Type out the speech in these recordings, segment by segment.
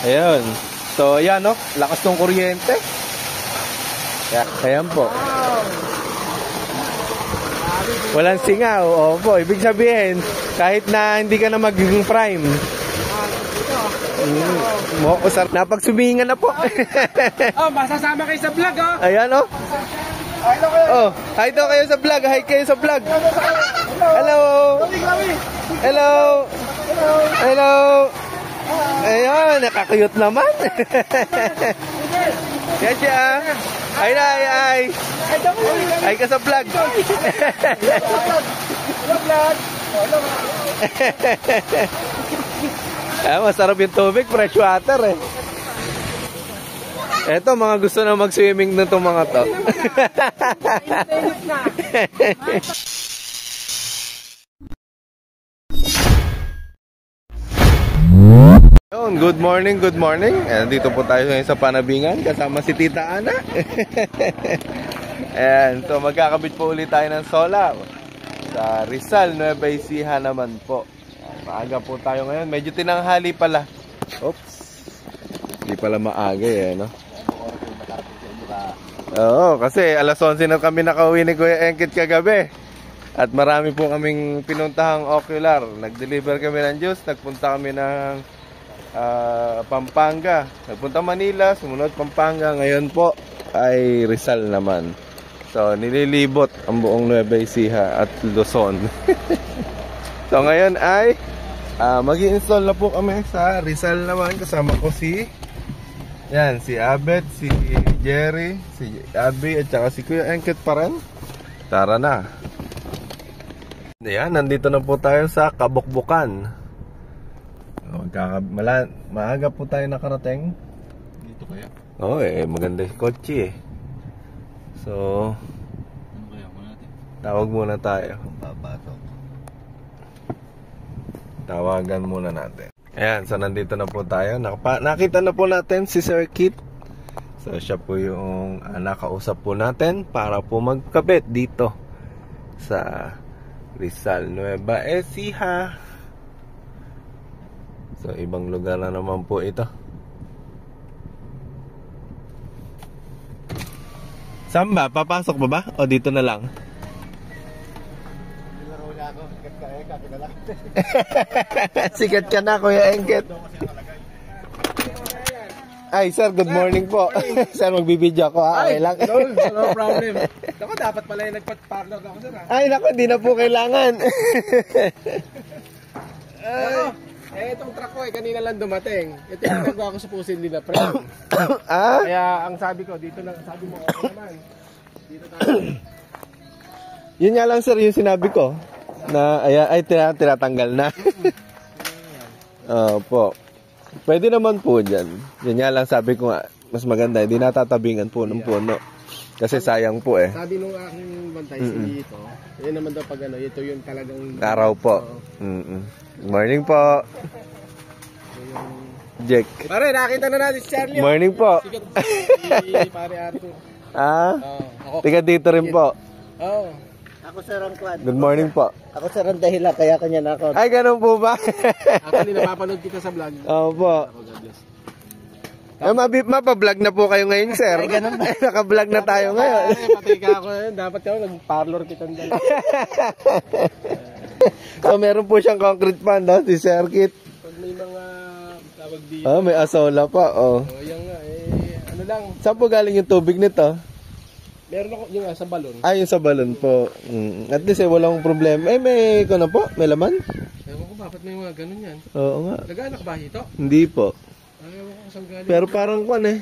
Ayun. So, ayan, no? Lakas ng kuryente. Ayan po. Walang singaw. Opo, ibig sabihin, kahit na hindi ka na magiging prime. Napagsumingan na po. Masasama kayo sa vlog, oh. Ayan, oh. Oh, hi daw kayo sa vlog. Hi kayo sa vlog. Hello. Hello. Hello. Ayun, nakakuyot naman. Yan siya. Ay na, ay. Ay ka sa vlog. Masarap yung tubig, fresh water eh. Eto, mga gusto na mag-swimming na itong mga to. Good morning, good morning. Dito po tayo ngayon sa Panabingan kasama si Tita Ana. And so magkakabit po ulit tayo ng solar sa Rizal, Nueva Ecija naman po. Maaga po tayo ngayon, medyo tinanghali pala. Oops. Hindi pala maaga eh, no? Oo, kasi alas 11 na kami nakauwi ni Kuya Engkit kagabi. At marami po kaming pinuntahang ocular. Nag-deliver kami ng juice, nagpunta kami ng Pampanga. Nagpunta Manila, sumunod Pampanga. Ngayon po ay Rizal naman. So, nililibot ang buong Nueva Ecija at Luzon. So, ngayon ay mag-i-install na po kami sa Rizal naman. Kasama ko si Abet, si Jerry, si Abby, at saka si Kuya Engkit pa rin. Tara na. Ayan, nandito na po tayo sa Kabukbukan. Maaga po tayo nakarating. Dito kaya? Oo, maganda yung kotse eh. So, ano kaya ko natin? tawag muna tayo. Babato. Tawagan muna natin. Ayan, so nandito na po tayo. Nakita na po natin si Sir Kit. So siya po yung nakausap po natin para po magkabit dito sa Rizal, Nueva Ecija. So ibang lugar na naman po ito. Saan ba? Papasok ba? O dito na lang? Sikat ka na, Kuya Engkit. Ay, sir, good morning po. Sir, magbibideo ako, ha? Okay lang. No problem. Ako, dapat pala yung nagpat-parlor ako, sir, ha? Ay, naku, hindi na po kailangan. Itong truck ko, kanina lang dumating. Ito yung nagawa ko sa pusin nila, friend. Kaya, ang sabi ko, dito lang, sabi mo, okay naman. Dito tayo. Yun nga lang, sir, yung sinabi ko. Na, tinatanggal na. Po. Pwede naman po dyan. Yun nga lang sabi ko nga, mas maganda, hindi natatabingan po ng puno. Kasi sayang po eh. Sabi nung aking bantay dito, yun naman daw pag ito yung talagang... Araw po. Good morning po. Jack. Pare, nakita na natin si Charlie. Morning po. Sikat si pare Arthur. Tiga dito rin po. Oo. Ako sir ang kwan. Good morning po. Ako sir ang dahilan, kaya kanya na ako. Ay, ganun po ba? Actually, napapanood kita sa vlog. Opo. Mapablog na po kayo ngayon, sir. Ay, ganun ba? Naka-vlog na tayo ngayon. Patay ka ako ngayon. Dapat ako nag-parlor kitang dala. So, meron po siyang concrete pan, no? Si Sir Kit. Pag may mga tawag dito. May asola pa, Yan nga, ano lang. Saan po galing yung tubig nito? Meron ako yung sa balon. Yung sa balon po. At least walang problema. May po? May laman? Ewan ko bakit may mga ganun yan. Oo nga. Nag-anak ba ito? Hindi po. Ewan ko saan galing. Pero parang kwan eh.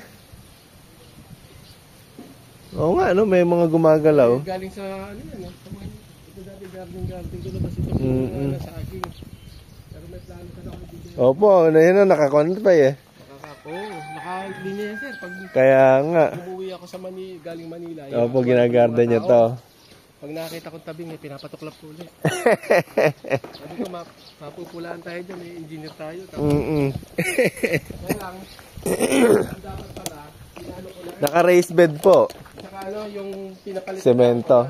Oo nga, no? May mga gumagalaw. Galing sa ano yan. Ito dati garden ko na ba ito sa akin. Pero may plano ka na ako dito. Opo, nakakonot pa eh. Nakalinya yan sir. Kaya nga. Umuwi ako sa galing Manila. Opo, ginagarda niya to. Pag nakita ko tabing, pinapatuklap ko ulit. Sabi ko, mapupulaan tayo dyan, engineer tayo. Kaya lang, dapat pala, pinano ko na. Naka-raised bed po. Saka yung pinapalit. Semento.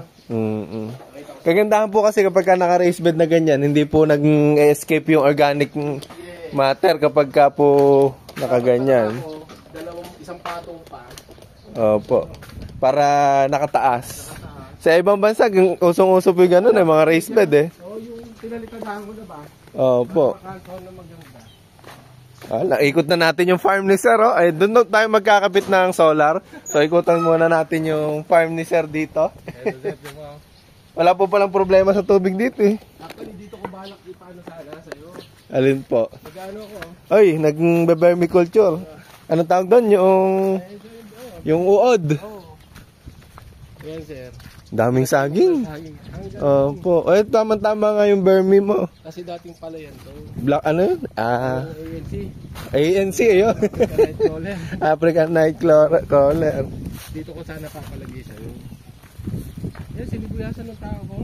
Kagandahan po kasi kapag naka-raised bed na ganyan, hindi po nag-escape yung organic matter kapag ka po Nakaganyan. Isang patong pa. Opo. Para nakataas. Sa ibang bansa, usong-uso po yung ganun eh, mga race bed eh. Oo, yung pinalitadahan ko na ba? Opo. Makalkaw na maganda. Naikot na natin yung farm ni Sir. Oh. Ay, doon tayo magkakabit ng solar. So, ikutan muna natin yung farm ni Sir dito. Wala po palang problema sa tubig dito eh. Actually, dito ko balak paano sana sa'yo. Alin po? Nag-ano ko? Ay, nag-vermiculture. Anong tawag doon? Yung uod. Oo. Ayan, sir. Daming saging. Saging. Opo. Ay, tama-tama nga yung vermi mo. Kasi dating pala yan to. Black, ano yun? ANC. ANC, ayun. Night crawler. African night crawler. Dito ko sana papalagay sa'yo. Yan, sinibuyasan ng tao ko.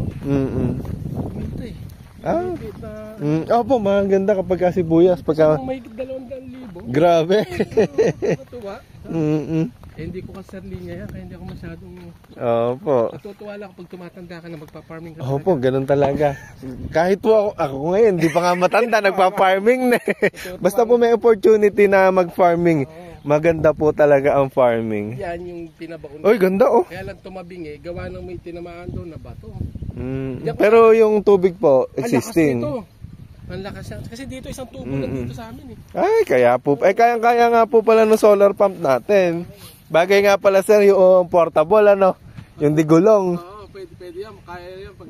Kumita eh. Kumita na... Opo, maganda kapag kasibuyas. Pagka... May 200,000. Grabe. Natutuwa. Hindi ko kasarli ngayon, kaya hindi ako masyadong... Opo. Natutuwa lang kapag tumatanda ka na magpa-farming ka. Opo, ganun talaga. Kahit po ako ngayon, hindi pa nga matanda, nagpa-farming na. Basta po may opportunity na mag-farming. Maganda po talaga ang farming. Yan yung tinabaon. Oy, ganda oh. Kaya lang tumabing eh, gawa ng may tinamaan doon na bato. Pero yung tubig po, existing. Ang lakas yan. Kasi dito isang tubo lang dito sa amin eh. Ay, kaya po. Kaya nga po pala ng solar pump natin. Bagay nga pala sir yung portable ano, yung digulong. Oo, pwede yan. Kaya yan pag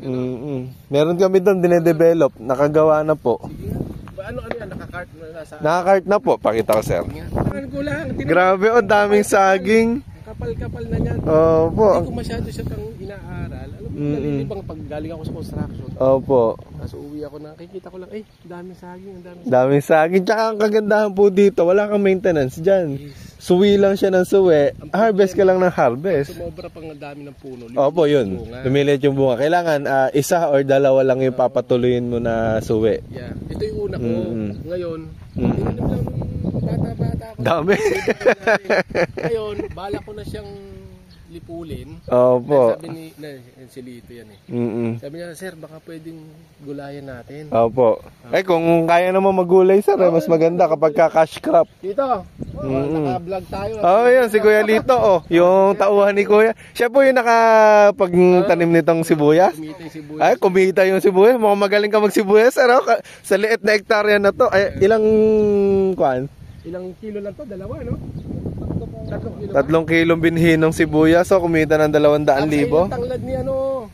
Meron kami doon dinedevelop, nakagawa na po. Sige nga. Ano yan, nakakart na nasa... Nakakart na po, pakita ko sir. Ano ko lang. Grabe oh, daming saging. Kapal-kapal na yan. Opo. Hindi ko masyado siya pang inaaral. Alam mo, nalilibang pag galing ako sa construction. Opo. Tapos uwi ako na, kikita ko lang, daming saging, Daming saging. Tsaka ang kagandahan po dito, wala kang maintenance dyan. Suwi lang siya ng suwi, harvest ka lang ng harvest. Sumobra pang dami ng puno. Opo, yun. Lumilit yung bunga. Kailangan isa or dalawa lang yung papatuloyin mo na suwi. Yeah. Ito yung una ko. Ngayon, tinanim lang bata-bata ako. Dami. Ngayon, bala ko na siyang lipulin. Opo. Sabi ni si Lito yan eh. Sabi niya, sir, baka pwedeng gulayan natin. Opo. Kung kaya naman magulay sir, mas maganda kapag cash crop. Dito, naka-vlog tayo. Yan, si Kuya Lito, yung tauhan ni Kuya. Siya po yung nakapagtanim nitong sibuyas. Kumita yung sibuyas. Ay, kumita yung sibuyas. Mukhang magaling ka magsibuyas, sir. Sa liit na hektarya na to. Ay, ilang kilo lang to? Dalawa, no? 3 kilo. 3 kilong binhi ng sibuyas. So, kumita ng 200,000. Ang tanglad ni ano?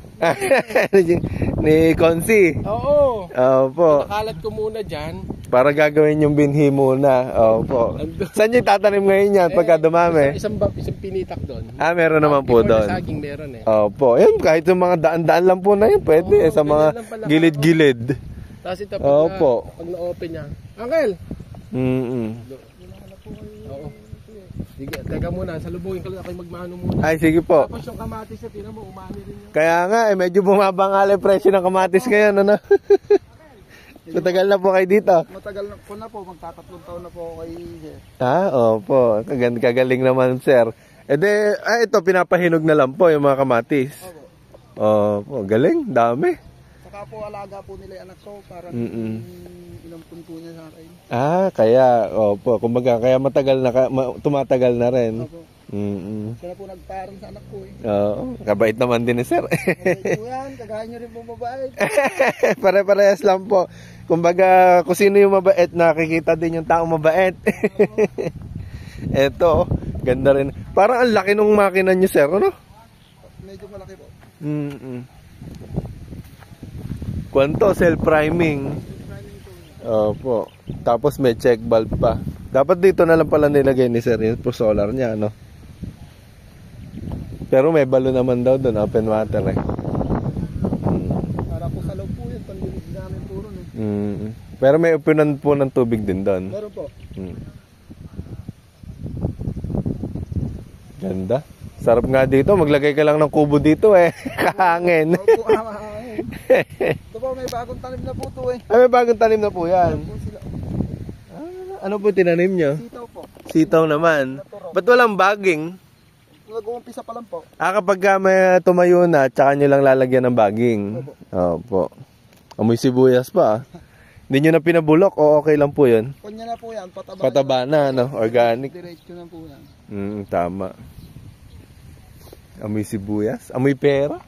Ni Consi. Oo. Opo. Nakalat ko muna dyan. Para gagawin yung binhi muna. Opo. Saan yung tatanim ngayon yan pagka dumami? Isang pinitak doon. Meron naman po doon. Saging meron eh. Opo. Yan, kahit yung mga daan-daan lang po na yun, pwede. Sa mga gilid-gilid. Tapos ito pag na-open niya. Uncle! Oo. Sige, teka muna, salubungin ko lang ako magmano muna. Ay, sige po. Tapos yung kamatis na tinan mo, umani rin yan. Kaya nga, medyo bumaba nga yung presyo ng kamatis ngayon, ano? Matagal na po kayo dito. Matagal na po, magtatatlong taon na po ako kay sir. Opo. Kagaling naman, sir. Ito, pinapahinog na lang po yung mga kamatis. Opo, galing, dami. Saka po, alaga po nila yung anak ko, parang inampun po niya sa akin. Kaya, opo, kumbaga, kaya tumatagal na rin. Opo. Kaya po nagparang sa anak ko eh. Oo, kabait naman din ni sir. Kabait po yan, kagaya nyo rin po mabait. Pare-parehas lang po. Kumbaga, kung sino yung mabait, nakikita din yung taong mabait. Eto, ganda rin. Parang ang laki ng makina nyo, sir, ano? Medyo malaki po. Kwanto, self-priming. Opo. Tapos may check valve pa. Dapat dito na lang pala nilagay ni sir yung solar niya, no? Pero may balon naman daw doon, open water eh. Para po sa loob po yun, panlilig namin puro eh. Pero may upunan po ng tubig din doon. Meron po. Ganda. Sarap nga dito, maglagay ka lang ng kubo dito eh. Kahangin. Opo, kahangin. Ito po, may bagong tanim na po ito eh. May bagong tanim na po yan. Po sila. Ano po tinanim nyo? Sitaw po. Sitaw naman. Ba't walang baging? Nag-uumpisa pa lang po. Kapag may tumayo na, tsaka nyo lang lalagyan ng baging. Opo. Amoy sibuyas pa. Hindi nyo na pinabulok o okay lang po yun? Kunya na po yan, pataba. Pataba na, no? Organic. Diretso na po yan. Tama. Amoy sibuyas? Amoy pera?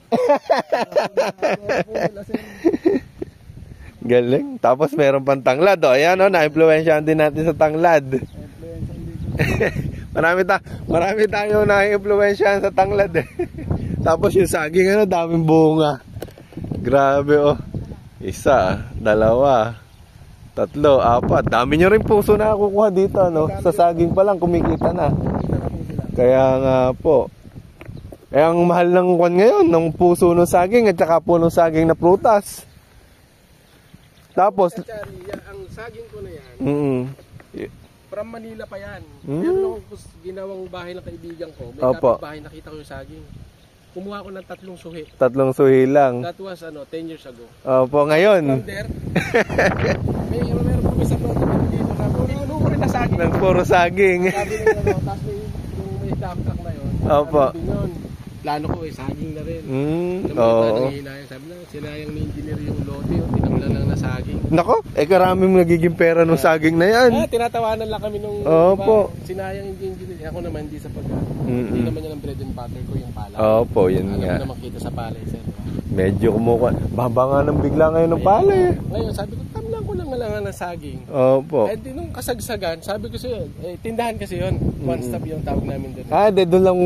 Galing. Tapos meron pang tanglad. O, ayan o, na-influensyahan din natin sa tanglad. marami tayong na-influensyahan sa tanglad. Tapos yung saging, ano, daming bunga. Grabe o. Isa, dalawa, tatlo, apat. Dami nyo rin puso na kukuha dito, no? Sa saging pa lang, kumikita na. Kaya nga po. Eh, ang mahal ng kwan ngayon, ng puso ng saging at saka po ng saging na prutas. Tapos, ang saging ko na yan, from Manila pa yan. Meron akong ginawang bahay ng kaibigan ko. May kapitbahay, nakita ko yung saging. Kumuha ko ng 3 suhi. 3 suhi lang. That was 10 years ago. Opo, ngayon. From there, meron po may sablot dito na puno ko rin na saging. Nang puro saging. Sabi nyo, tapos may dump truck na yun. Opo. Plano ko saging na rin. Oo. Sabi na, sinayang ni engineer yung lote, tinanglan lang na saging. Nako, karaming nagiging pera ng saging na yan. Tinatawanan lang kami nung Opo. Sinayang yung engineer. Ako naman hindi sa hindi naman yan ang bread and butter ko, yung palay. Opo, yun nga. Alam mo naman kita sa palay, sir. Medyo kumuha. Baba nga ng bigla ngayon ng palay. Ngayon, sabi ko, tamlang ko lang ng saging. Opo. Eh, nung kasagsagan, sabi ko siya, tindahan kasi yun. One stop yung tawag namin doon. Doon lang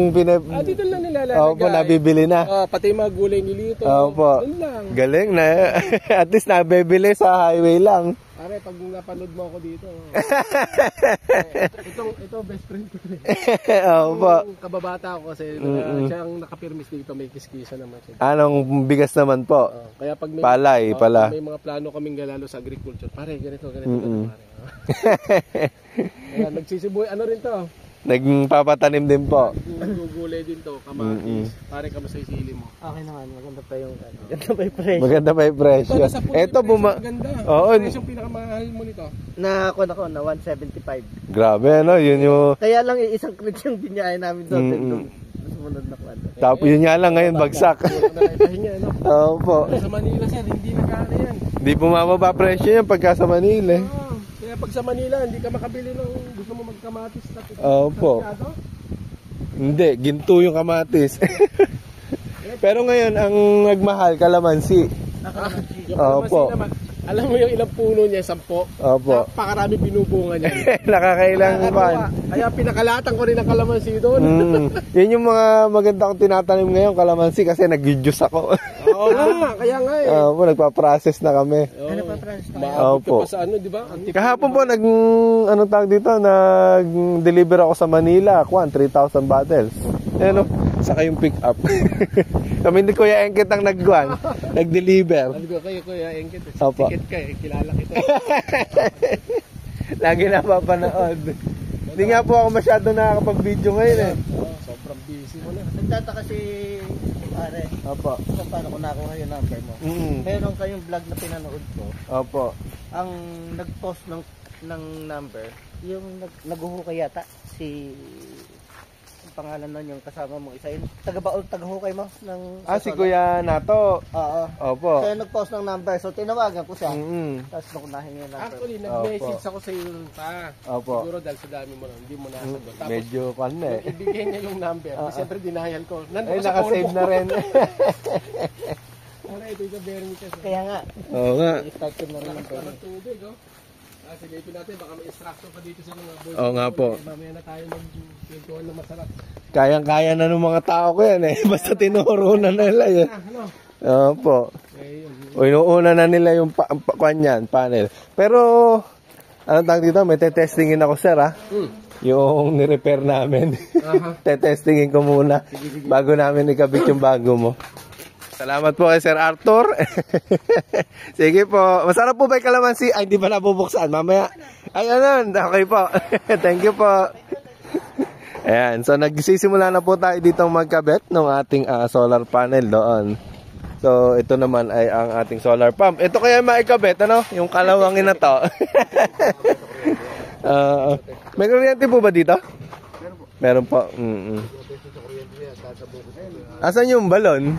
dito lang nilalagay. Opo, nabibili na. Pati mga gulay nilito. Opo. Doon lang. Galing na. At least nabibili sa highway lang. Pare, pag napanood mo ako dito. Ito best friend ko rin. Opo. Kababata ako kasi siya ang nakapirmis dito, may kiskisa naman siya. Anong bigas naman po? Kaya pag may palay pala. May mga plano kaming lalo sa agriculture. Pare, ganito pare. Kaya nagsisibuhay, ano rin to? Nagpapatanim din po. Gugulay din to, kamatis. Pare, kamusta yung sili mo? Okay naman, maganda pa yung presyo. Maganda pa yung presyo. Ito maganda. Oo. Presyo yung pinakamahal mo nito. Na 175. Grabe, no? Yun yung... Kaya lang isang crate yung binyahe namin doon. Sumunod na kwan. Tapos yun nga lang ngayon, bagsak. Opo. Sa Manila, sir, hindi nagkano yan. Hindi bumababa presyo yan pagka sa Manila. Kaya pag sa Manila, hindi ka makabili ng gusto mo magkamatis. Opo. Hindi, ginto yung kamatis. Pero ngayon, ang nagmahal, kalamansi. Yung kalamansi naman, alam mo yung ilang puno niya, 10? Opo. Napakarami binubunga niya. Nakakailang pa. Kaya pinakalatang ko rin ang kalamansi doon. Yun yung mga maganda kong tinatanim ngayon, kalamansi, kasi nag-juice ako. Oo nga, kaya nga eh. Opo, nagpa-process na kami. Ano pa process tayo? Maabot ka pa sa di ba? Kahapon po, anong tawag dito, nag-deliver ako sa Manila, 3,000 bottles. Ano? Saka yung pick up. Kami ni Kuya Engkit ang nag-deliver. Sabi ko kayo, Kuya Engkit. Opo. Ticket ka eh, kilala kita. Lagi napapanood. Hindi nga po ako masyado nakakapag-video ngayon eh. Sobrang busy mo na. Nagtataka si pare. Opo. Kung paano ko nakuha yung number mo. Meron kayong vlog na pinanood ko. Opo. Ang nag-post ng number, yung naghuhukay yata si pangalan nun yung kasama mo isa yun taga-hukay mo ng si Kuya Nato. Oo. Opo. So nag-post ng number, so tinawagan ko siya. Tapos nakunahin yung number. Actually, nag-message ako sa iyo pa. Opo. Siguro dahil sa dami mo na, hindi mo nasagot. Tapos medyo eh. ibigay niya yung number. Siyempre dinahal ko. Ay, naka-save na rin. Ito yung Bernie kasi. Kaya nga. Oo nga. I-start ko na rin ng Parang tubig, oh. Sige, ipin natin, baka may instruction pa dito sa mga boys. Oo nga po. Mamaya na tayo mag-pintuan na masarap. Kayang-kaya na ng mga tao ko yan eh. Basta tinuro na nila yun. Opo. O inuuna na nila yung panel. Pero, anong tawag dito? May testingin ako, sir, ha? Yung ni-repair namin. Testingin ko muna bago namin ikabit yung bago mo. Salamat po kay Sir Arthur. Sige po. Masarap po ba yung kalamansi? Ay, hindi pa nabubuksan. Mamaya. Ay, ano? Okay po. Thank you po. Ayan. So, nagsisimula na po tayo dito magkabit ng ating solar panel doon. So, ito naman ay ang ating solar pump. Ito kaya maikabit, ano? Yung kalawangin na to. May kuryente po ba dito? Meron po. Asan yung balon?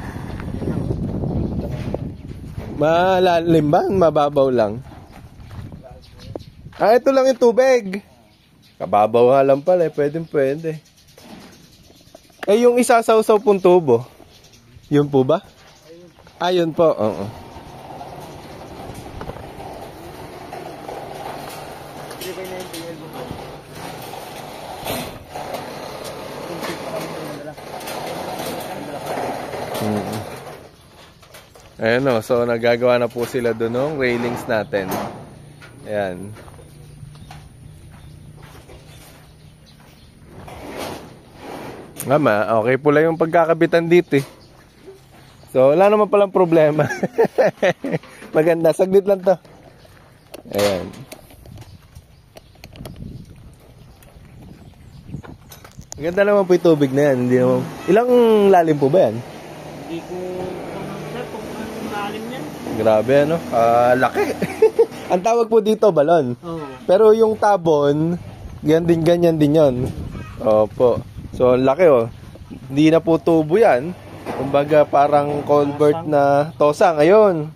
Malalim ba? Mababaw lang? Ito lang yung tubig. Kababaw nga lang pala, pwede. Yung isasawsaw pong tubo. Yun po ba? Yun po, oo. Ayan o, so nagagawa na po sila doon ng railings natin. Ayan. Ngama, okay po lang yung pagkakabitan dito eh. So wala naman palang problema. Maganda, saglit lang to. Ayan. Maganda naman po yung tubig na yan. Hindi naman... Ilang lalim po ba yan? Hindi ko kung lalim yan. Grabe ano? Laki. Ang tawag po dito, balon. Oo. Pero yung tabon, ganyan din yon. Opo. So, laki oh. Hindi na po tubo yan. Kumbaga parang convert na tosa ngayon.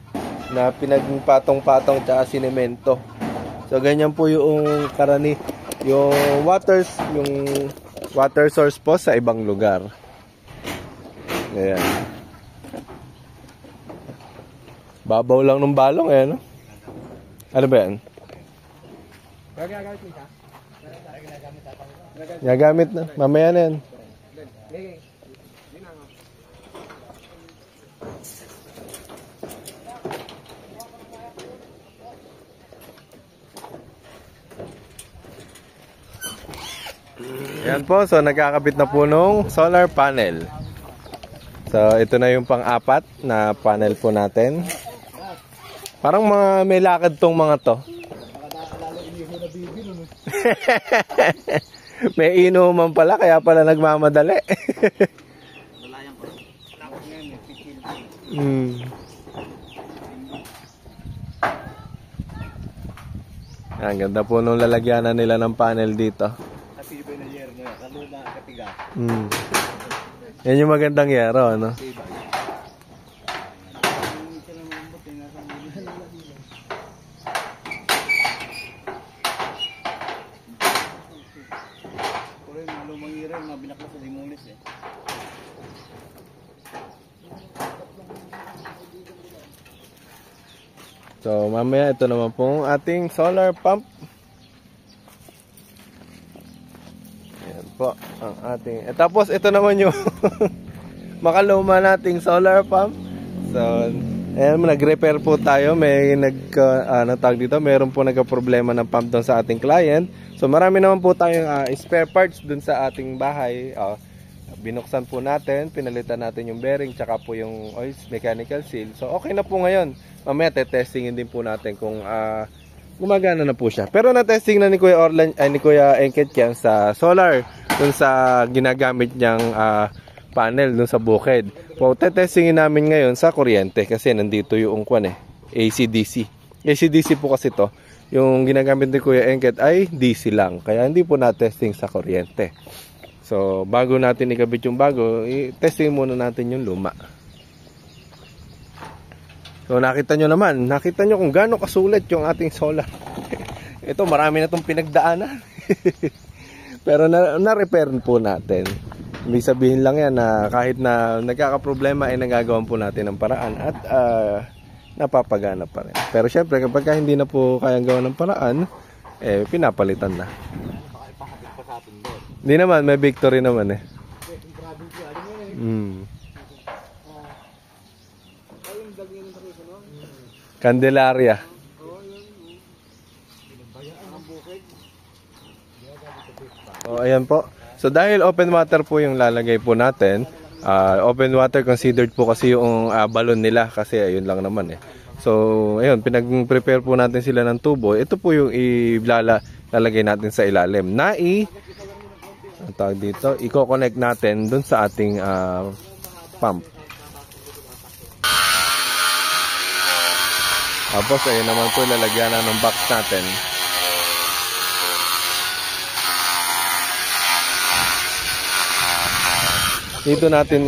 Na pinagpatong-patong tsaka sinemento. So, ganyan po yung karani. Yung water source po sa ibang lugar. Ayan. Babaw lang ng balong eh, no? Ano ba yan? Gagamit na. Mamaya na yan. Yan po, so nagkakabit na po nung solar panel. So ito na yung pang-apat na panel po natin. Parang mga may lakad tong mga to. May inuman pala, kaya pala nagmamadali. Ang ganda po nung lalagyanan nila ng panel dito. Yan yung magandang yero, ano? So mamaya ito naman pong ating solar pump. Ayan po ang ating. Tapos ito naman yung makaluma nating solar pump. So ayan, nag-repair po tayo. May tawag dito, meron po nagka-problema ng pump doon sa ating client. So marami naman po tayong spare parts doon sa ating bahay. Binuksan po natin, pinalitan natin yung bearing tsaka po yung oil mechanical seal. So okay na po ngayon. Mamaya testingin din po natin kung gumagana na po siya. Pero na-testing na ni Kuya ni Kuya Engket yan sa solar, dun sa ginagamit niyang panel dun sa bukid. So testingin namin ngayon sa kuryente kasi nandito yung AC/DC. AC/DC po kasi to. Yung ginagamit ni Kuya Engket ay DC lang. Kaya hindi po na-testing sa kuryente. So, bago natin ikabit yung bago, i-testing muna natin yung luma. So, nakita nyo kung gaano kasulit yung ating solar. Ito, marami na itong pinagdaanan. Pero na-repair po natin. Ibig sabihin lang yan na kahit na nagkakaproblema ay nagagawan po natin ng paraan at napapagana pa rin. Pero syempre, kapag hindi na po kayang gawa ng paraan, pinapalitan na. Hindi naman, may victory naman eh. Candelaria. Ayan po. So dahil open water po yung lalagay po natin, open water considered po kasi yung balon nila kasi ayun lang naman eh. So ayun, pinag-prepare po natin sila ng tubo. Ito po yung ilalagay natin sa ilalim. Ang tawag dito, i-connect natin dun sa ating pump. Tapos ayun naman po, lalagyan na ng box natin. Dito natin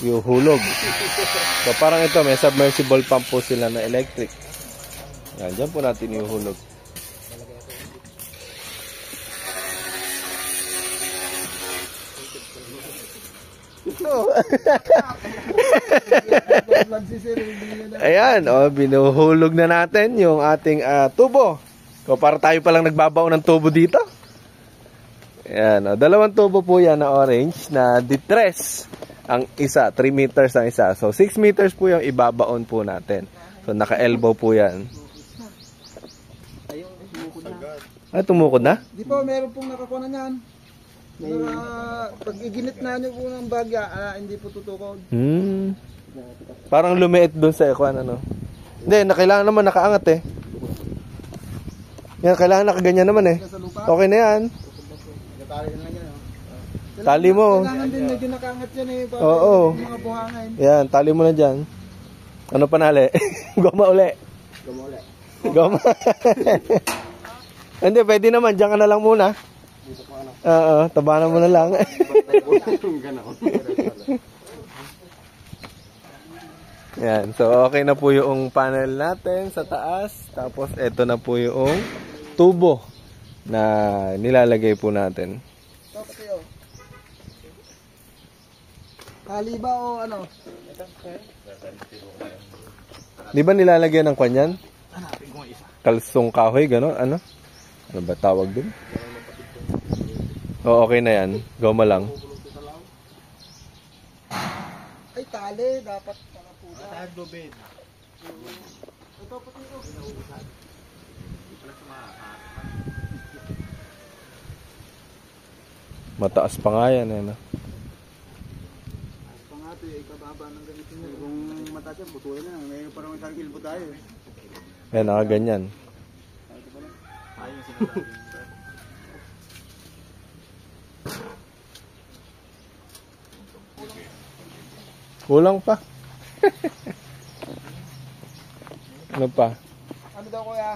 yung hulog. So parang ito, may submersible pump po sila na electric. Yan, dyan po natin yung hulog. mo. Ayan, binuhulog na natin yung ating tubo. So, para tayo palang nagbabaon ng tubo dito. Ayan, 2 tubo po yan na orange na ditres. Ang isa, 3 meters ang isa. So, 6 meters po yung ibabaon po natin. So, naka-elbow po yan. Ay, tumukod na? Di po, meron pong nakakuha na yan. Pag iginit na nyo po ng bagya, hindi po tutukod. Parang lumiit doon sa ekuan, ano? Hindi, kailangan naman nakaangat eh. Yan, kailangan nakaganyan naman eh. Okay na yan. Tali mo. Kailangan din medyo nakaangat yan eh. Oo. Mga buhangin. Yan, tali mo na dyan. Ano panali? Goma uli. Goma. Hindi, pwede naman. Diyan ka na lang muna. Oo, tabanan mo na lang. Yan, so okay na po yung panel natin sa taas. Tapos ito na po yung tubo na nilalagay po natin. Tali ba o ano? Di ba nilalagyan ng kanyan? Kalsong kahoy, gano'n? Ano ba tawag dun? O, okay na yan. Goma lang. Ay, tali. Dapat nakapusa. Tagobed. Ito, pati ito. Mataas pa nga yan, eh, no? Pangato, ikababa ng ganito nyo. Kung mataas yan, butuin na. Ngayon parang isang kilbo tayo. Yan, nakaganyan. Ayun, sinasabi. Kulang pa. Ano pa? Ano daw kuya?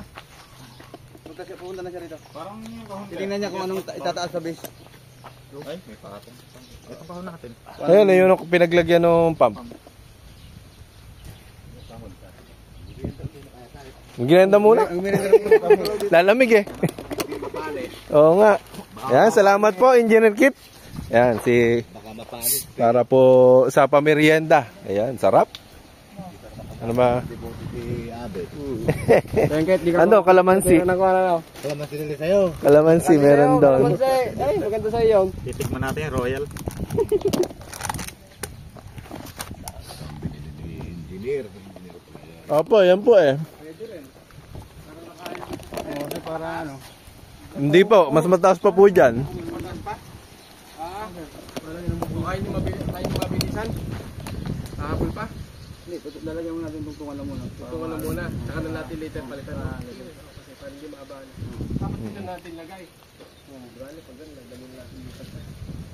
Pupunta na siya rito. Parang titingnan niya kung anong itataas sa base. Ay, may pakatong. Ito pa natin. Ayun, yun ang pinaglagyan ng pump. Ginenda muna. Lalamig eh. Oo nga. Yan, salamat po, Engineer Kip. Yan, para po sa pamerienda. Ayan, sarap. Ano ba? Ano, kalamansi. Kalamansi nila sa'yo. Kalamansi, meron doon. Ay, maganda sa'yo yun. Titikman natin yung royal. Opo, yan po eh. Para ano? Hindi po, mas mataas pa po dyan. Kain nyo mabilisan. Habol pa. Hindi, lalagyan mo natin tungtungan lang muna. Tungtungan lang muna. Saka na natin later palitan. Kasi para hindi maabahan. Tapos dito natin lagay. Bali, pag ganun, lagyan natin dito.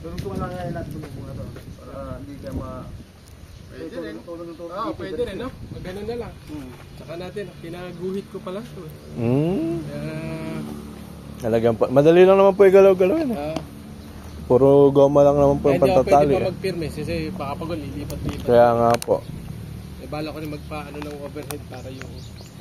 Tungtungan lang ngayon natin muna to. Para hindi ka Pwede rin. Oo, pwede rin, no? Ganun na lang. Saka natin, pinaguhit ko pala ito. Talagang pa. Madali lang naman po igalaw-galawin. Puro goma lang naman po yung pantatali. Hindi ako pwede pa mag-firme kasi baka pag lilipat-lipat. Kaya nga po. Bala ko rin magpaano ng overhead para yung...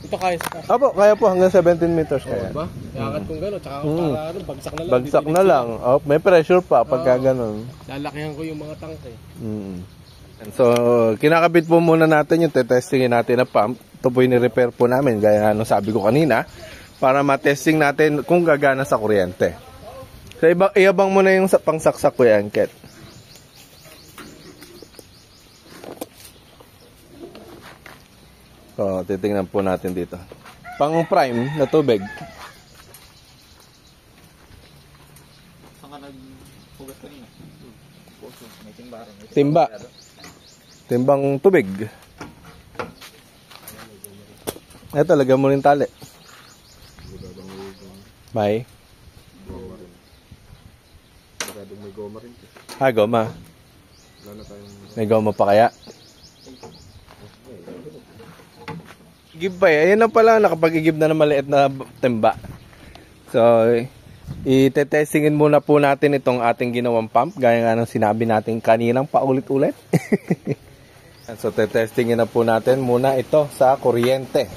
Ito kaya sa... Opo, kaya po hanggang 17 meters kaya. Diba? Iangat kong gano'n. Tsaka para ano, bagsak na lang. Bagsak na lang. Oh, may pressure pa pagka gano'n. Lalakihan ko yung mga tangke. So, kinakabit po muna natin yung testingin natin na pump. Ito po yung repair po namin, gaya ano sabi ko kanina, para matesting natin kung gagana sa kuryente. So, iabang mo na yung pangsaksak ko yan, Ket. So, titingnan po natin dito. Pang prime na tubig. Saan ka nagpugas kanina? May timbaran. Timba. Timbang tubig. Ito, lagyan mo rin tali. May? May goma rin. Goma. May goma pa kaya? Igib pa eh. Ayan na pala, nakapag-igib na ng maliit na timba. So, itetestingin muna po natin itong ating ginawang pump. Gaya nga ng sinabi natin kaninang paulit-ulit. So, tetestingin na po natin muna ito sa kuryente.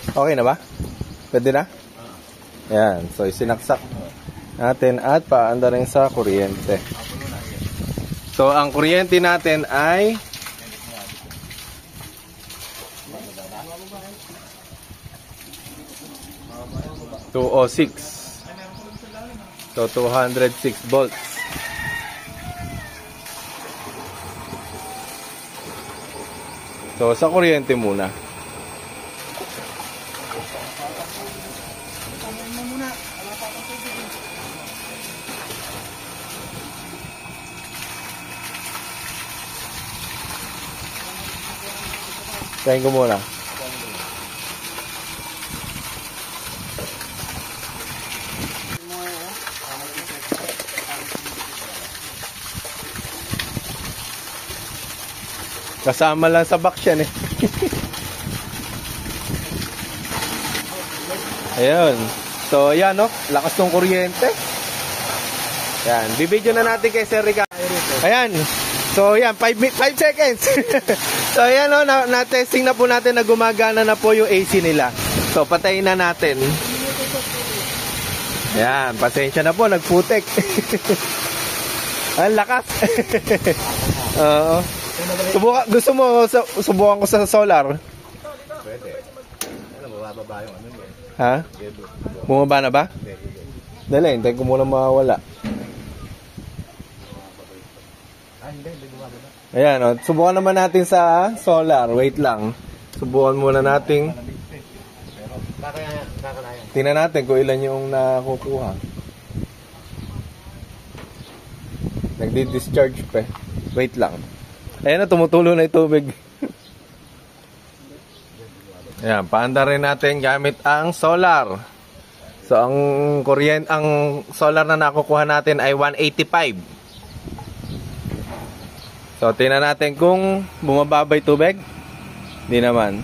Okay na ba? Pwede na? Ayan. So, isinaksak natin at paanda rin sa kuryente. So, ang kuryente natin ay 206. So, 206 volts. So, sa kuryente muna. Kain ko muna. Kasama lang sa box yan eh. Ayun. So, yan no. Lakas ng kuryente. Yan. Bibidyo na natin kay Sir Ricardo. Ayan. So, yan. 5 seconds. So, ayan no. Na-testing na po natin na gumagana na po yung AC nila. So, patayin na natin. Yan. Pasensya na po. Nagputek. Ang lakas. Oo. Gusto mo subukan ko sa solar? Pwede. Ano, bumababa yung ano yun? Ha? Bumaba na ba? Dali, hintayin ko muna mawawala. Ayan, o. Subukan naman natin sa solar. Wait lang. Subukan muna natin. Tingnan natin kung ilan yung nakukuha. Nagdi-discharge pa. Wait lang. Ayan na, tumutulo na yung tubig. Ayan, paanda rin natin gamit ang solar. So, ang solar na nakukuha natin ay 185. So, tingnan natin kung bumababay tubig. Hindi naman.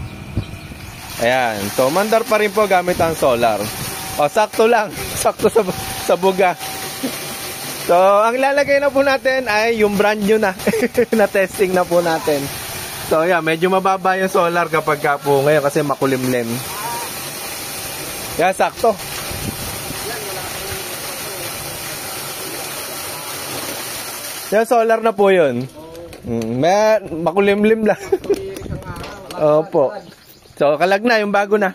Ayan. So, mandar pa rin po gamit ang solar. O, sakto lang. Sakto sa buga. So, ang lalagay na po natin ay yung brand new na. Na-testing na po natin. So, yeah, medyo mababa yung solar kapag ka po ngayon kasi makulimlim. Yeah, sakto. Yeah, solar na po yun. Makulimlim lang. Opo. So, kalag na, yung bago na.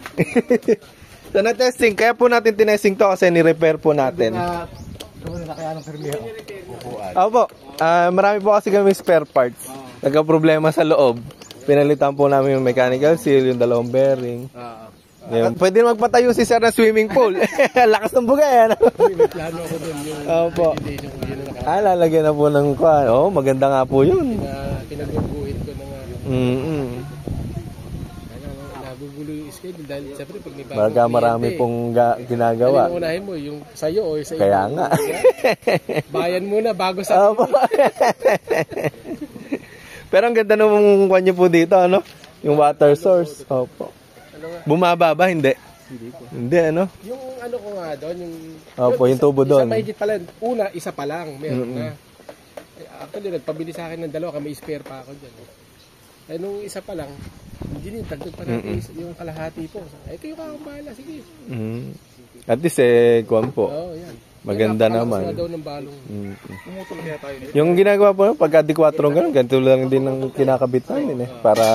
So, na-testing. Kaya po natin tinesting to kasi ni-repair po natin. Opo. Marami po kasi kami spare parts. Nagka-problema sa loob. Pinalitan po namin yung mechanical seal, yung dalawang bearing. Yun. Pwede magpatayo si sir na swimming pool. Lakas ng buga yan. Opo. Lalagyan na po ng kwan. Oh, maganda nga po yun. Pinagbubuhin ko na nga. Nagugulo yung schedule dahil siyempre pag may bagong Baga marami pong ginagawa. Ano yung unahin mo? Yung sa'yo o sa Kaya nga. Bayan muna bago sa Opo. Pero ang ganda nung kwan niyo po dito, ano? Yung water source. Opo. Bumaba ba? Hindi. Hindi, ano? Yung ano ko nga doon, yung... Opo, yung tubo doon. Isa mahigit pala. Una, isa pa lang. Meron na. Actually, nagpabili sa akin ng dalawa. May spare pa ako dyan. Eh, nung isa pa lang, hindi tagdag pa natin yung kalahati po. Eh, kayo ka akong bahala. Sige. At least, kwan po. Oo, yan. Maganda naman. Daw ng balong. Yung ginagawa po, pagka di 4 gano'n, ganito lang din ang kinakabit namin eh. Para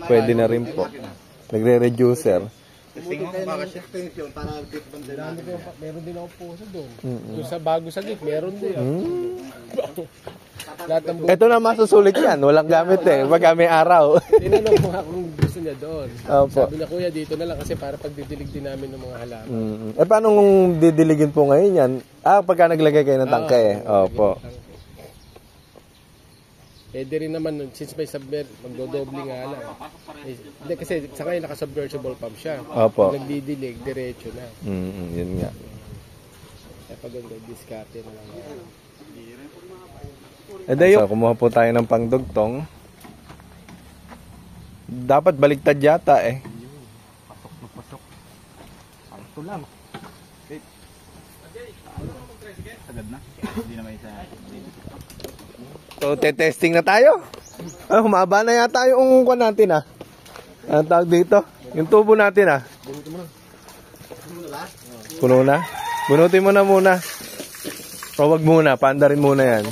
pwede na rin po. Nagre-reducer. Meron din ako puso doon. Doon sa bago sa gate, meron din. Ito na masusulit yan. Walang gamit eh. Pagka may araw. Tinanong ko nga kung gusto niya doon. Opo. Sabi niya, kuya, dito na lang kasi para pagdidilig din namin ng mga halaman. Eh, paano kung didiligin po ngayon yan? Pagka naglagay kayo ng tangke eh. Opo. Pwede rin naman, since may submer, magdodoble nga lang. Hindi, kasi sa ngayon naka-submersible pump siya. Opo. Pag nagdidilig, diretso na. Yun nga. Kaya pag discarte na lang. So, kumuha po tayo ng pangdugtong. Dapat baliktad yata eh. Pasok. Ito lang. Agad na. Hindi na may isa. So, testing na tayo. Humaba na yata yung kwan natin ah. Ang tawag dito. Yung tubo natin ah. Puno na? Bunutin mo na muna. O wag muna, paanda rin muna yan.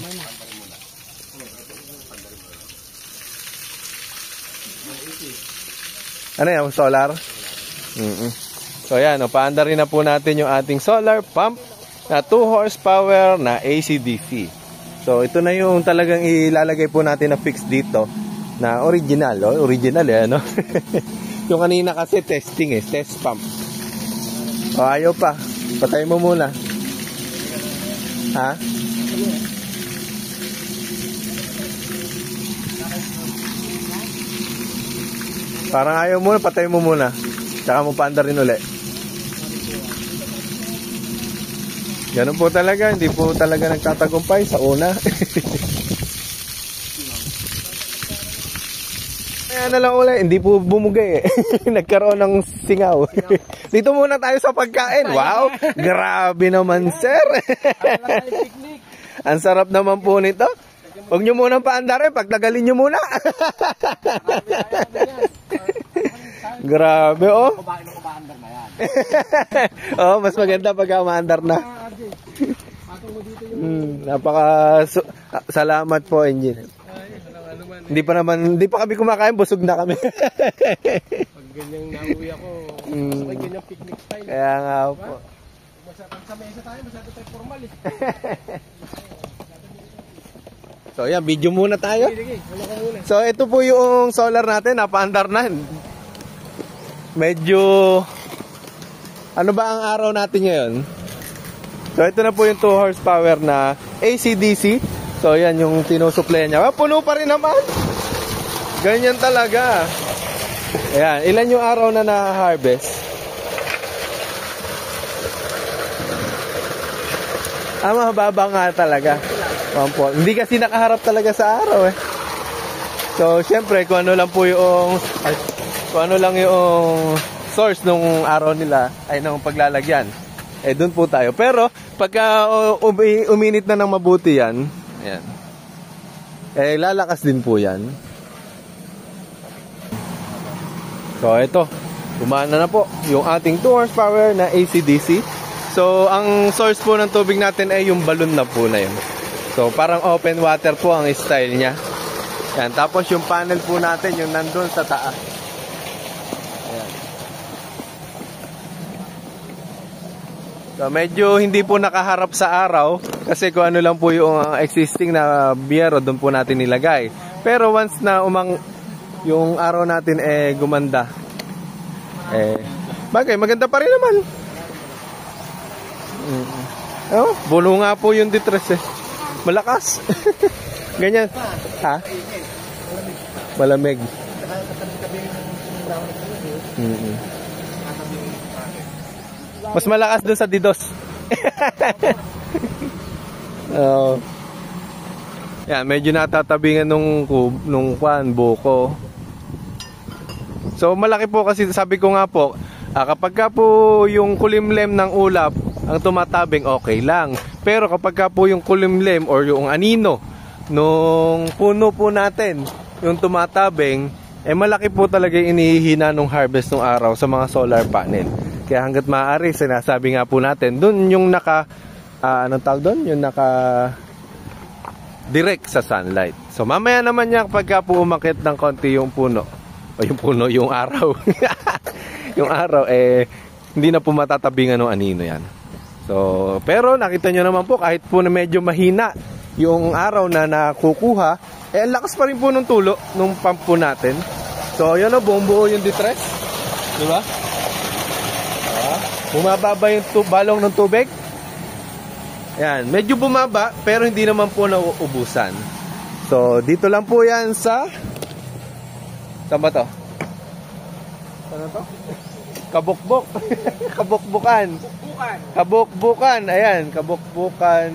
Ano yan, solar? So yan, paandar rin na po natin yung ating solar pump na 2 horsepower na AC/DC. So ito na yung talagang ilalagay po natin na fix dito na original. Original ano? Yung kanina kasi testing test pump. Ayaw pa. Patay mo muna. Ha? Parang ayaw muna, patay mo muna. Tsaka mo paandar rin uli. Ganun po talaga, hindi po talaga nagtatagumpay sa una. Kaya na lang uli, hindi po bumugay Nagkaroon ng singaw. Dito muna tayo sa pagkain. Wow, grabe naman sir. Ang sarap naman po nito. Huwag nyo munang paandarin, pagtagalin nyo muna. Grabe mas maganda pag umaandar na. Salamat po, Engineer. Hindi pa kami kumakain, busog na kami. Pag ganyang nauwi ako, sabay ganyang picnic style. Kaya nga po. Sa mesa tayo, masyado tayo formal So yan, video muna tayo. Sige, wala ka muna. So ito po yung solar natin, napaandar na. Medyo, ano ba ang araw natin ngayon? So ito na po yung 2 horsepower na AC/DC. So yan yung tinusupply niya. Puno pa rin naman. Ganyan talaga. Ayan, ilan yung araw na na-harvest? Mababa nga talaga. Hindi kasi nakaharap talaga sa araw So syempre kung ano lang po yung source nung araw nila ay nung paglalagyan. Doon po tayo. Pero pagka uminit na ng mabuti yan, ayan. Lalakas din po yan. So ito, gumana na po yung ating 2 horsepower na AC/DC. So ang source po ng tubig natin ay yung balon na po na yun. So parang open water po ang style niya. Yan, tapos yung panel po natin yung nandun sa taas. Ayan. So medyo hindi po nakaharap sa araw kasi kung ano lang po yung existing na biyero doon po natin nilagay. Pero once na yung araw natin gumanda. Bagay, maganda pa rin naman. Bulo nga po yung detress Malakas. Ganyan. Ha? Malamig. Mas malakas dun sa Didos. Yan, medyo natatabingan nung buko. So malaki po kasi sabi ko nga po, kapag ka po yung kulimlem ng ulap ang tumatabing, okay lang. Pero kapag ka po yung kulimlem or yung anino nung puno po natin yung tumatabing, malaki po talaga yung inihihina nung harvest ng araw sa mga solar panel. Kaya hanggat maaari, sinasabi nga po natin, dun yung anong tawag dun? Yung direct sa sunlight. So mamaya naman niya kapag po umakit ng konti yung puno, yung araw. Yung araw, hindi na po matatabingan ng anino yan. So, pero nakita nyo naman po, kahit po na medyo mahina yung araw na nakukuha, ang lakas pa rin po ng tulo, nung pump po natin. So, yun buong buo yung detress. Diba? Bumababa yung balong ng tubig. Yan, medyo bumaba, pero hindi naman po nauubusan. So, dito lang po yan sa... Saan ba to? Saan to? Kabukbok. Kabukbukan. Kabukbukan. Ayan, Kabukbukan.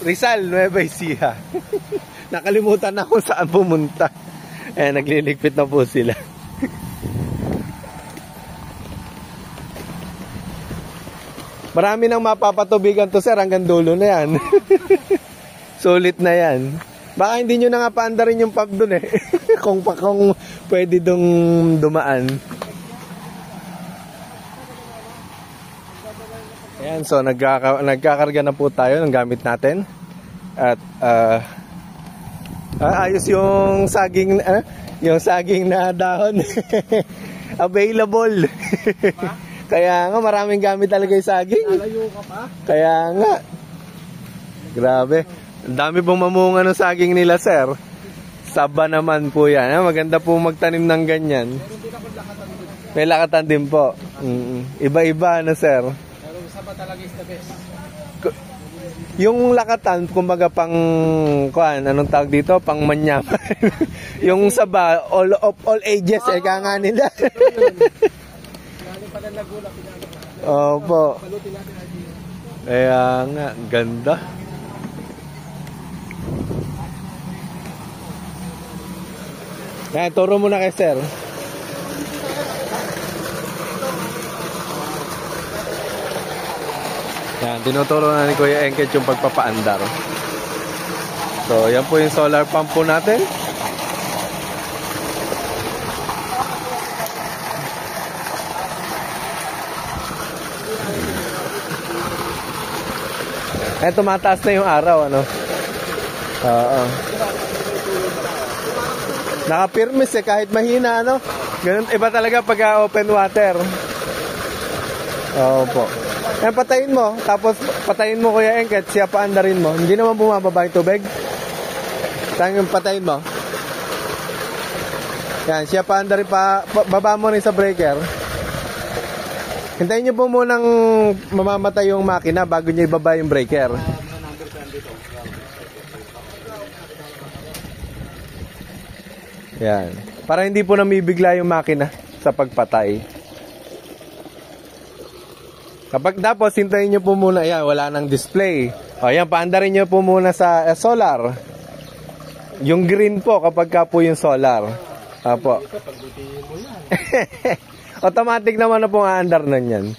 Rizal, Nueva Ecija. Nakalimutan na kung saan pumunta. Ayan, nagliligpit na po sila. Marami nang mapapatubigan to sir, hanggang dulo na yan. Sulit na yan. Baka hindi nyo na nga paandarin yung pump dun kung pwede dumaan. Ayan, so nagkakarga na po tayo ng gamit natin. At ayos yung saging na dahon. Available. Kaya nga, maraming gamit talaga yung saging. Lalayo ka pa? Kaya nga. Grabe. Ang dami pong mamunga ng saging nila, sir. Saba naman po yan. Maganda po magtanim ng ganyan. May lakatan din po. Iba-iba na, sir. Pero saba talaga is the best. Yung lakatan, kumbaga pang, anong tawag dito? Pang manyaman. Yung saba, all ages, eka nga nila. Lalo pa na nagulak. Opo. Palutin natin idea. Kaya nga, ganda. Yan, turo muna kay sir. Yan, tinuturo na ni Kuya Engket yung pagpapaandar. So, yan po yung solar pump po natin. Eh, tumataas na yung araw, ano? Oo. Nakapirmis eh, kahit mahina, ano? Ganun, iba talaga pag open water. Oo po. Yan, patayin mo. Tapos, patayin mo, Kuya Engket, siya paandarin mo. Hindi naman bumababa yung tubig. Saan yung patayin mo? Yan, siya paandarin pa. Baba mo rin sa breaker. Hintayin niyo po munang mamamatay yung makina bago niyo ibaba yung breaker. Yan. Para hindi po namibigla yung makina sa pagpatay. Kapag tapos, hintayin niyo po muna. Yan, wala nang display. O yan, paandarin niyo po muna sa solar. Yung green po kapag ka po yung solar. Apo. Automatic naman na pong aandar na yan.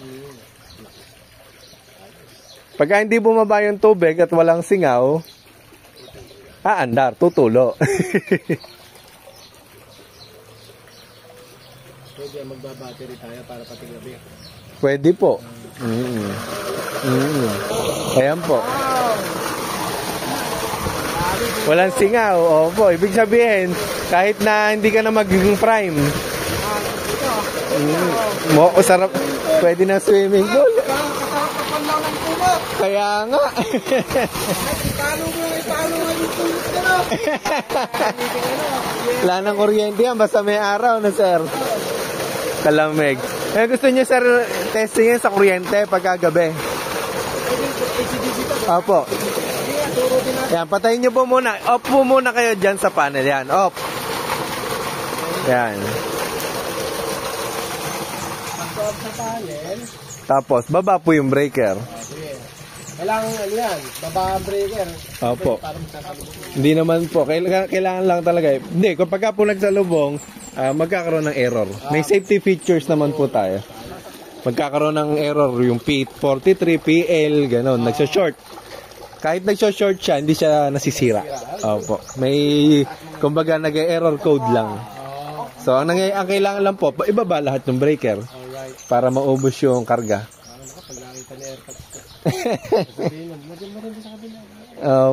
Pagka hindi bumaba yung tubig at walang singaw, aandar, tutulo. Pwede magbabattery tayo para pati gabi. Pwede po. Ayan po. Walang singaw. Opo, ibig sabihin, kahit na hindi ka na magiging prime, sarap. Pwede na swimming pool. Kaya nga. Wala nang kuryente yan, basta may araw na, sir. Kalamig. Eh, gusto niyo, sir, testingin sa kuryente pagkagabi. Opo. Yan, patayin niyo po muna. Off po muna kayo dyan sa panel. Yan, off. Yan. Sa panel. Tapos, baba po yung breaker. Kailangan ano yan, baba ang breaker. Opo. Para magsasalubong. Hindi naman po. Kailangan lang talaga. Hindi, kapag po nagsalubong, magkakaroon ng error. May safety features naman po tayo. Magkakaroon ng error yung P43, PL, gano'n. Nagsha-short. Kahit nagsha-short siya, hindi siya nasisira. Opo. May, kumbaga, nag-error code lang. So, ang kailangan lang po, ibaba lahat ng breaker para maubos yung karga. Pag nakita ni airpot ko. Sabihin mo, maganda sa kabila.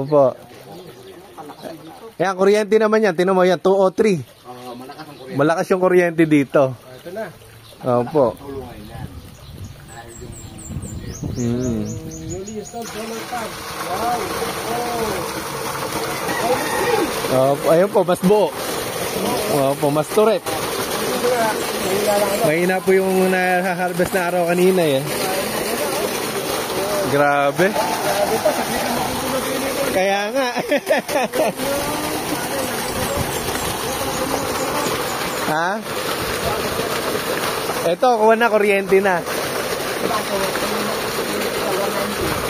Opo. Yan, kuryente naman yan. Tinan mo yan, 203. Malakas yung kuryente dito. Ito na. Opo. Newly installed solar pad. Wow. Opo, ayun po, mas buo. Opo, mas turret. Mahina po yung na-harvest na araw kanina eh. Grabe. Kaya nga. Ha? Ito, kuha na, kuryente na.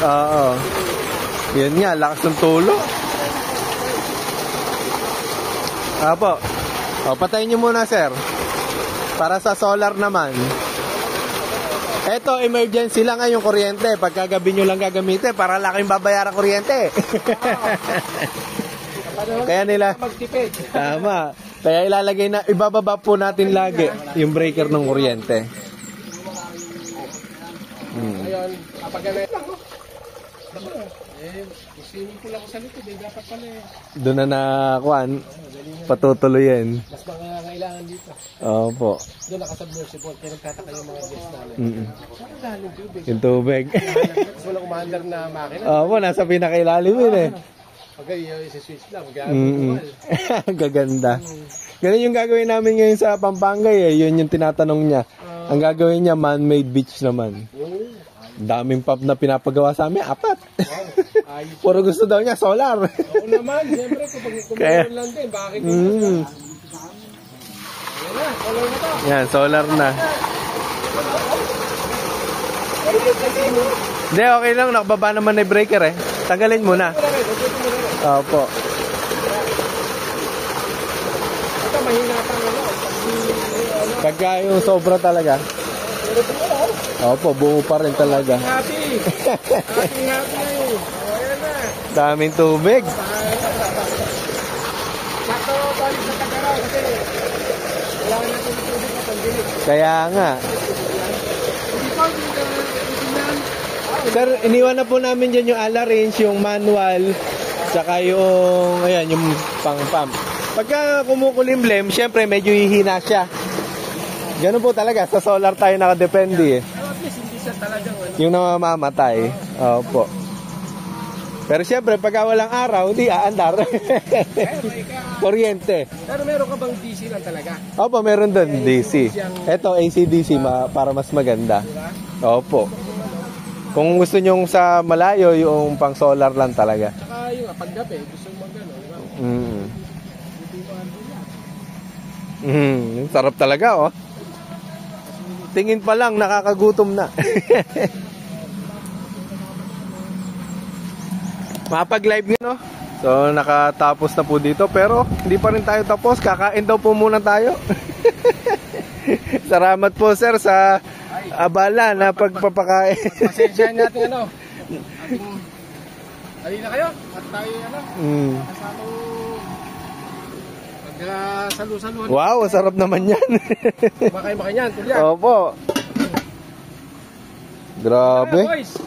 Oo. Yan nga, lakas ng tulo. Apo. O, patayin nyo muna, sir. Para sa solar naman. Eto, emergency lang yung kuryente. Pagkagabi nyo lang gagamitin para wala kayong babayaran kuryente. Kaya nila, tama. Kaya ilalagay na, ibababa po natin lagi yung breaker ng kuryente. Ngayon, kapag Swimming pool ako sa likod dapat pala Doon na nakuan, patutuloyin. mas kailangan dito. Opo. Doon nakasubmersible, kaya nagtataka yung mga guests namin. Saan galing tubig? Yung tubig. Tapos walang umaandar na makina. Opo, nasa pinakailalim yun eh. Pagka isi-switch lang, gagawin Gaganda. Ganun yung gagawin namin ngayon sa Pampanga eh. Yun yung tinatanong niya. Ang gagawin niya, man-made beach naman. Daming pub na pinapagawa sa amin, 4. Puro gusto daw niya, solar. Oo naman, siyempre kung meron lang din, bakit Ayan na, solar na to. Yan, solar na. Hindi, okay lang. Nakababa naman na yung breaker eh. Tanggalin muna. Opo. Ito, mahina pa Pagka yung sobra talaga. Opo, buo pa rin talaga. Happy! Happy na yun. Ayan na. Daming tubig. Sakto, balik sa Tagaraw kasi wala na tubig na panggilit. Kaya nga. Hindi pa, Sir, iniwan na po namin dyan yung ala range, yung manual, saka yung, ayan, yung pang-pump. Pagka kumukulimlim, syempre medyo hihina siya. Ganun po talaga, sa solar tayo nakadepende eh. at least hindi siya talagang Yung namamatay. Opo. Pero syempre, pagka walang araw, di aandar. Kuryente. Pero meron ka bang DC lang talaga? Opo, meron doon, DC. Ito, AC-DC, para mas maganda. Opo. Kung gusto nyong sa malayo, yung pang solar lang talaga. Saka yung paggabi, gusto mo mag-ano, di ba? Sarap talaga, oh. Tingin pa lang, nakakagutom na. Mapag-live nga, no? So, nakatapos na po dito. Pero, hindi pa rin tayo tapos. Kakain daw po muna tayo. Salamat po, sir, sa abala na pagpapakain. Pasensyahan natin halina kayo at tayo kasamang pagsalu-saluhan. Wow, sarap naman yan. Makain yan, tulyan. Opo. Grabe. Boys,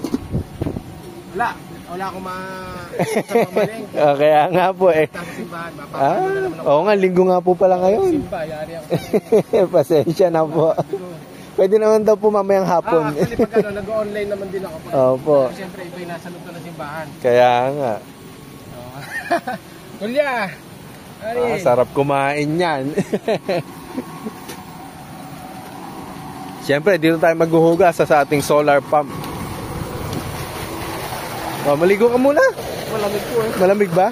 wala akong mamaling. Kaya nga po eh. Tapos simbahan, mapapagod na naman ako. Oo nga, linggo nga po pala ngayon. Simba, yari ako. Pasensya na po. Pwede naman daw po mamayang hapon. Actually, pag nag-online naman din ako. Opo. Pero siyempre, iba yung nasa loob na ng simbahan. Kaya nga. Kulya! Sarap kumain yan. Siyempre, dito tayo maghuhugas sa ating solar pump. Maligo ka muna. Malamig po eh. Malamig ba?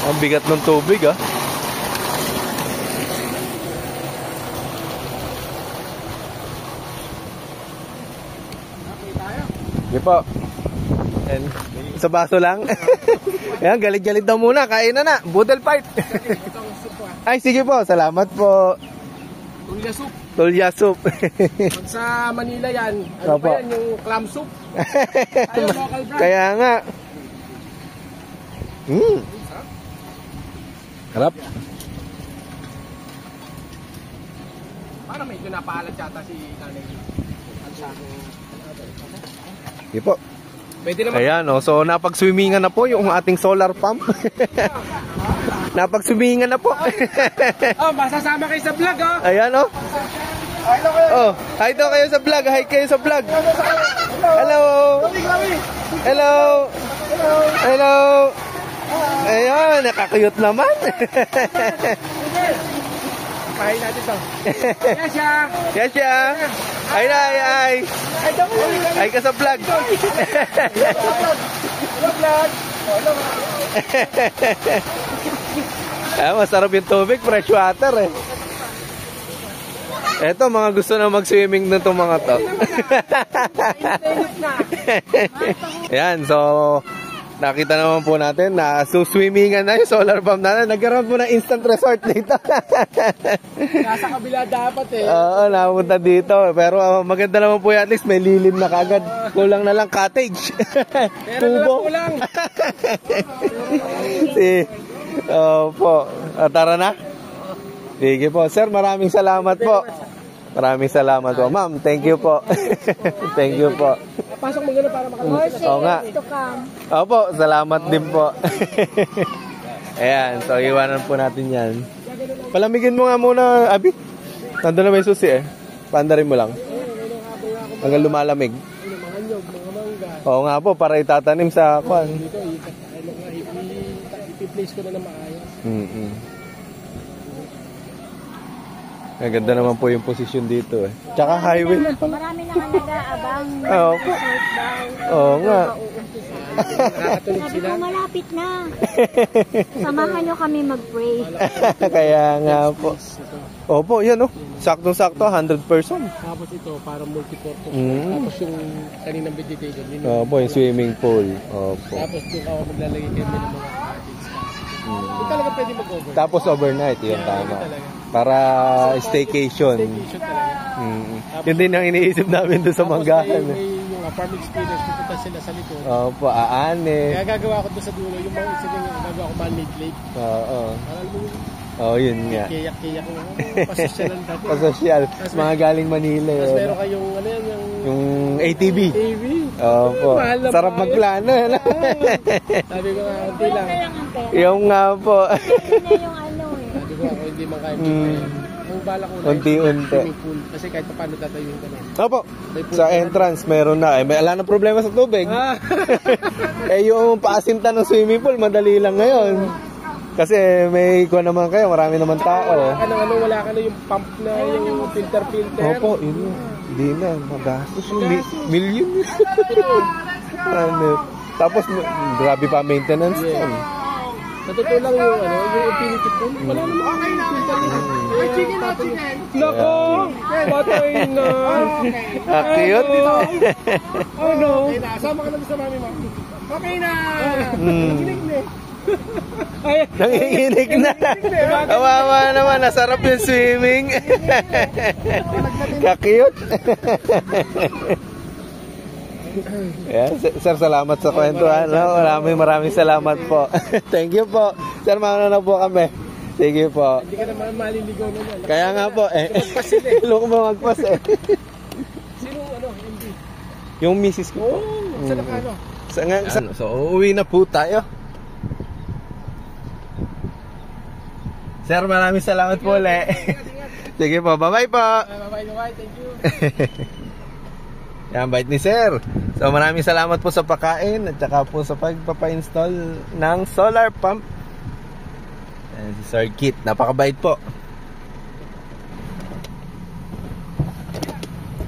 Ang bigat ng tubig, ah. Sige po. And, sa baso lang. Ayan, galit-galit daw muna. Kain na. Boodle fight. Ay, sige po. Salamat po. Tulya soup. Tulya soup. Pag sa Manila yan, ano pa yan, yung clam soup. Ayaw local brand. Kaya nga. Harap. Parang medyo napaalat yata si nanay. Sige po. Pwede naman. Ayan, oh. So napag-swimmingan na po yung ating solar pump. Napag-swimmingan na po. Oh, masasama kayo sa vlog, oh. Ayan, oh. Oh, hi daw kayo sa vlog. Hi kayo sa vlog. Hello. Hello. Hello. Ayan, nakakayot naman. Kain natin to. Yes, siya. Yes, siya. Ay, ay, ay. Ay ka sa vlog. Masarap yung tubig, fresh water eh. Eto, mga gusto na mag-swimming na itong mga to. Ayan, so nakita naman po natin na swimmingan na yung solar pump natin. Nagkaroon po ng instant resort dito. Nasa kabila dapat eh. Oo, napunta dito. Pero maganda naman po yan. At least may lilim na kagad. Kulang na lang cottage. Pero na kulang. Opo. Tara na. Sige po. Sir, maraming salamat po. Maraming salamat po. Ma'am, thank you po. Thank you po. Pasok mo gano'n para makalabas. Oo nga. Opo, salamat din po. Ayan, so iwanan po natin yan. Palamigin mo nga muna, Abi. Nandun na may susi eh. Paandarin mo lang. Hanggang lumalamig. Mga nyog, mga mangga. Oo nga po, para itatanim sa kwan. Dito, i-place ko na maayos. Ang ganda naman po yung posisyon dito eh. Tsaka highway lang pala. Marami naman nag-aabang. Oo po. Oo nga. Nakakatulog Sabi sila. ko, malapit na. Samahan nyo kami mag-pray. Kaya nga po. Opo, yan oh. Saktong-sakto, 100%. Tapos ito, para multi-purpose. Tapos yung kaninang vegetation. Opo, yung swimming pool. Opo. Tapos doon ako maglalagay kami ng mga cottage. Hindi talaga pwede mag-over. Tapos overnight, yun tama. Para staycation. Staycation talaga. Yun din ang iniisip namin doon sa manggahan. May yung farm experience, pupunta sila sa likod. Opo, aane. Kaya gagawa ko doon sa dulo, yung mga isa din yung gagawa ko man-made lake. Oo. Alam mo yung Oo, yun nga. kiyak-kiyak yung pasosyalan dati. Pasosyal. Mga galing Manila. Tapos meron kayong ano yan, yung ATV. TV. Opo. Mahal na Sarap mahal. magplano. Sabi ko nga, hindi lang. Kaya ang pera. Yung nga po. Yun na yung ano eh. Sabi ko ako, hindi man kaya. Ang bala ko na Unti-unti. swimming pool. Kasi kahit pa paano tatayuin ka na. Opo. Sa entrance, meron na. May ala na problema sa tubig. Yung paasinta ng swimming pool, madali lang ngayon. Kasi may kuha naman kayo, marami naman tao. Wala ka na yung pump na yung filter. Opo, yun. Hindi na, magastos yung million. Ano? Tapos, grabe pa maintenance. Sa totoo lang yung yung infinity pool, wala namang filter nila. Ay, chicken na, chicken! Nako! Patay na! Cute. Oh no! Sama ka naman sa mami mo. Okay na! Naginig na Nanginginig na. Kawawa naman, nasarap yung swimming. Kakiyot. Yeah, sir, salamat sa kwentuhan. Maraming salamat po. Thank you po. Sir, mauna na po kami. Thank you po. Hindi ka naman maliligaw na yan. Kaya nga po, loko mo magpas eh. Sino MD? Yung misis ko po. Sa nakano? So, uuwi na po tayo. Sir, maraming salamat po ulit. Sige po, bye-bye po. Bye-bye, thank you. Yan, bait ni Sir. So, maraming salamat po sa pagkain at saka po sa pagpapa-install ng solar pump. Yan, si Sir Kit, napakabait po.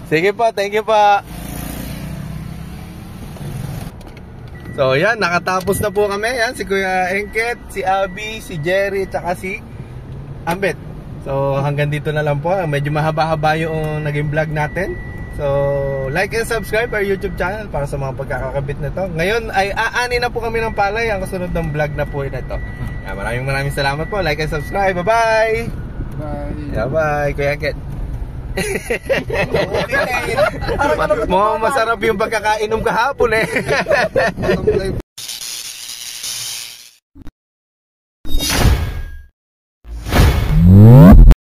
Sige po, thank you po. So, yan, nakatapos na po kami. Yan, si Kuya Engket, si Abby, si Jerry, at saka si Ambet. So, hanggang dito na lang po. Medyo mahaba-haba yung naging vlog natin. So, like and subscribe our YouTube channel para sa mga pagkakakabit na to. Ngayon ay aani na po kami ng palay. Ang kasunod ng vlog na po ito. Maraming salamat po. Like and subscribe. Bye-bye! Bye-bye, Kuya Engket. Mukhang masarap yung pagkakainom kahapon eh.